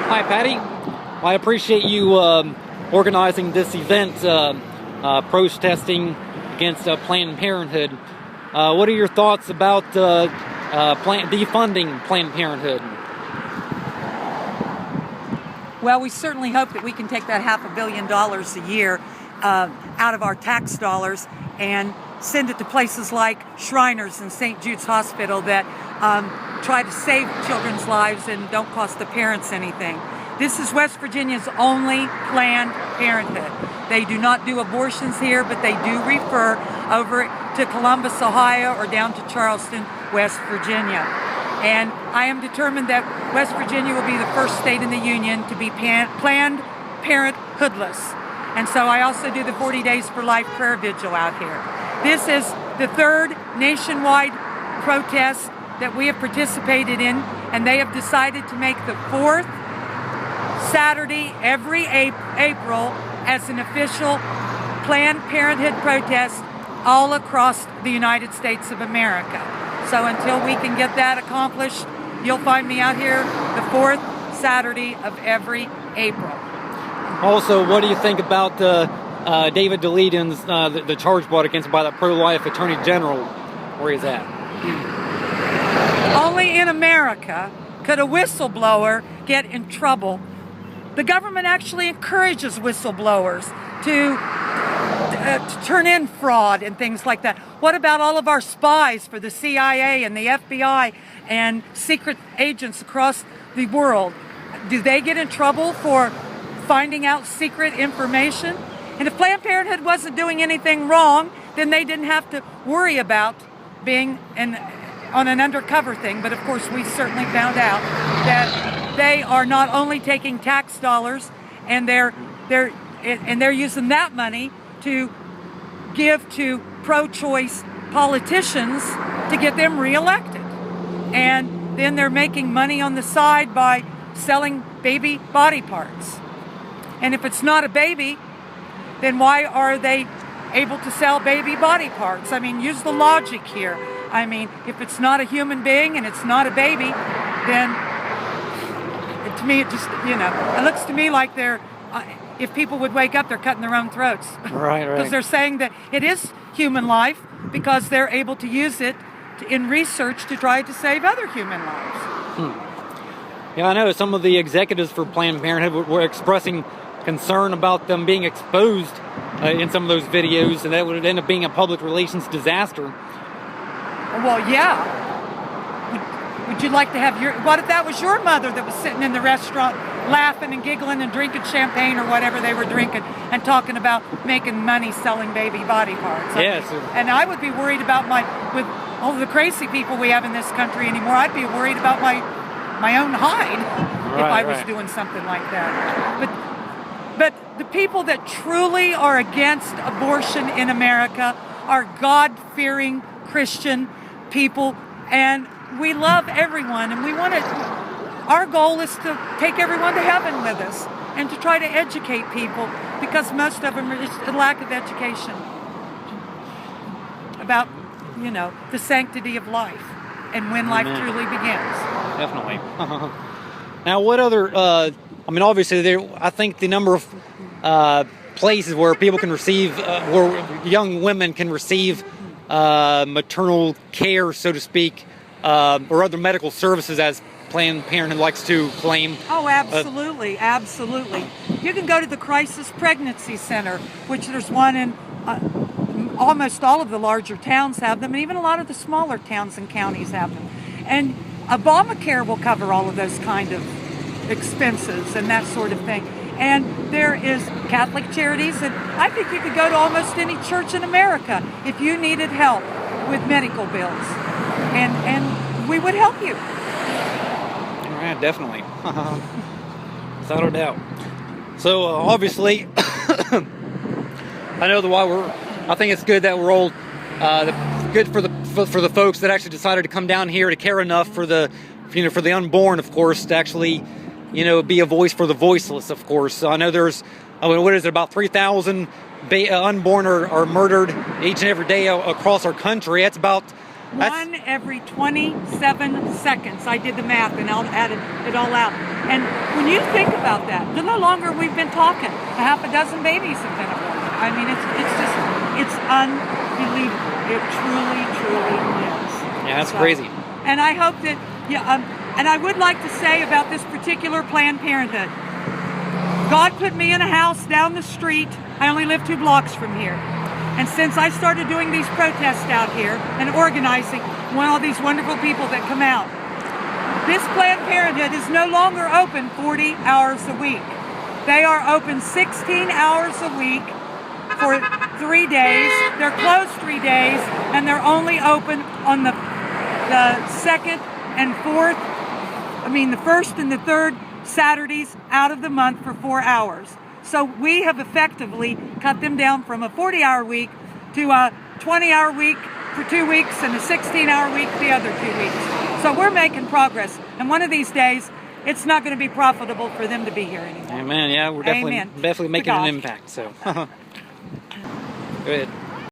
Hi, Patty. I appreciate you organizing this event, protesting against Planned Parenthood. What are your thoughts about defunding Planned Parenthood? Well, we certainly hope that we can take that $500 million a year out of our tax dollars and send it to places like Shriners and St. Jude's Hospital that try to save children's lives and don't cost the parents anything. This is West Virginia's only Planned Parenthood. They do not do abortions here, but they do refer over to Columbus, Ohio, or down to Charleston, West Virginia. And I am determined that West Virginia will be the first state in the union to be Planned Parenthoodless. And so I also do the 40 Days for Life prayer vigil out here. This is the third nationwide protest that we have participated in, and they have decided to make the fourth Saturday every April as an official Planned Parenthood protest all across the United States of America. So until we can get that accomplished, you'll find me out here the fourth Saturday of every April. Also, what do you think about David Daleiden's the charge brought against him by the pro-life Attorney General? Where he's at? Only in America could a whistleblower get in trouble. The government actually encourages whistleblowers to turn in fraud and things like that. What about all of our spies for the CIA and the FBI and secret agents across the world? Do they get in trouble for finding out secret information? And if Planned Parenthood wasn't doing anything wrong, then they didn't have to worry about being on an undercover thing. But of course, we certainly found out that they are not only taking tax dollars and they're using that money to give to pro-choice politicians to get them reelected. And then they're making money on the side by selling baby body parts. And if it's not a baby, then why are they able to sell baby body parts? I mean, use the logic here. I mean, if it's not a human being and it's not a baby, then to me, it just, it looks to me like they're, if people would wake up, they're cutting their own throats. Right. Because they're saying that it is human life because they're able to use it in research to try to save other human lives. Yeah, I know some of the executives for Planned Parenthood were expressing concern about them being exposed in some of those videos, and that would end up being a public relations disaster. Well, yeah. Would you like to have what if that was your mother that was sitting in the restaurant laughing and giggling and drinking champagne or whatever they were drinking and talking about making money selling baby body parts? Yes. And I would be worried about with all the crazy people we have in this country anymore, I'd be worried about my own hide if I was doing something like that. But the people that truly are against abortion in America are God-fearing Christian people, and we love everyone, and our goal is to take everyone to heaven with us and to try to educate people, because most of them are just a lack of education about, the sanctity of life and when life truly begins. Definitely. Now, what other, obviously, I think the number of places where people can receive, where young women can receive maternal care, so to speak, or other medical services, as Planned Parenthood likes to claim. Oh, absolutely, absolutely. You can go to the Crisis Pregnancy Center, which there's one in almost all of the larger towns have them, and even a lot of the smaller towns and counties have them. And Obamacare will cover all of those kind of expenses and that sort of thing. And there is Catholic Charities, and I think you could go to almost any church in America if you needed help with medical bills. And we would help you. Yeah, definitely. Without a doubt. So obviously, I know I think it's good that we're all good for the folks that actually decided to come down here to care enough for the unborn, of course, to actually be a voice for the voiceless, of course. I know there's about 3,000 unborn are murdered each and every day across our country. That's about One every 27 seconds. I did the math and I'll add it all out. And when you think about that, the no longer we've been talking, a half a dozen babies have been aborted. I mean, it's unbelievable. It truly, truly is. Yeah, that's crazy. And I hope that, and I would like to say about this particular Planned Parenthood, God put me in a house down the street. I only live 2 blocks from here. And since I started doing these protests out here and organizing all these wonderful people that come out, this Planned Parenthood is no longer open 40 hours a week. They are open 16 hours a week for 3 days. They're closed 3 days, and they're only open on the second and fourth, the first and the third Saturdays out of the month for 4 hours. So we have effectively cut them down from a 40-hour week to a 20-hour week for 2 weeks and a 16-hour week the other 2 weeks. So we're making progress. And one of these days, it's not going to be profitable for them to be here anymore. Amen. Yeah, we're definitely making an impact. So, go ahead.